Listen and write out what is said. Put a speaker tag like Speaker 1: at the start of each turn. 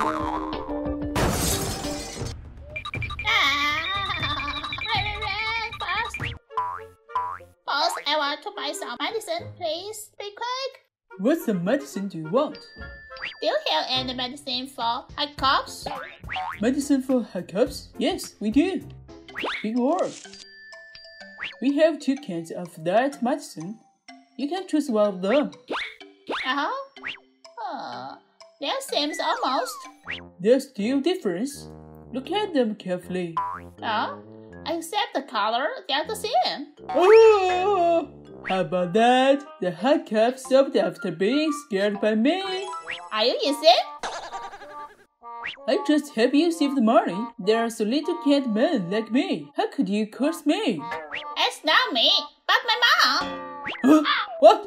Speaker 1: Fast. Boss, I want to buy some medicine, please. Be quick.
Speaker 2: What some medicine do you want?
Speaker 1: Do you have any medicine for hiccups?
Speaker 2: Medicine for hiccups? Yes, we do. Big word. We have 2 cans of that medicine. You can choose one of them.
Speaker 1: That seems almost.
Speaker 2: There's still difference. Look at them carefully.
Speaker 1: Except the color, they're the same.
Speaker 2: Oh! How about that? The hiccup stopped after being scared by me.
Speaker 1: Are you insane?
Speaker 2: I just help you save the money. There's a little cat man like me. How could you curse me?
Speaker 1: It's not me, but my mom.
Speaker 2: What?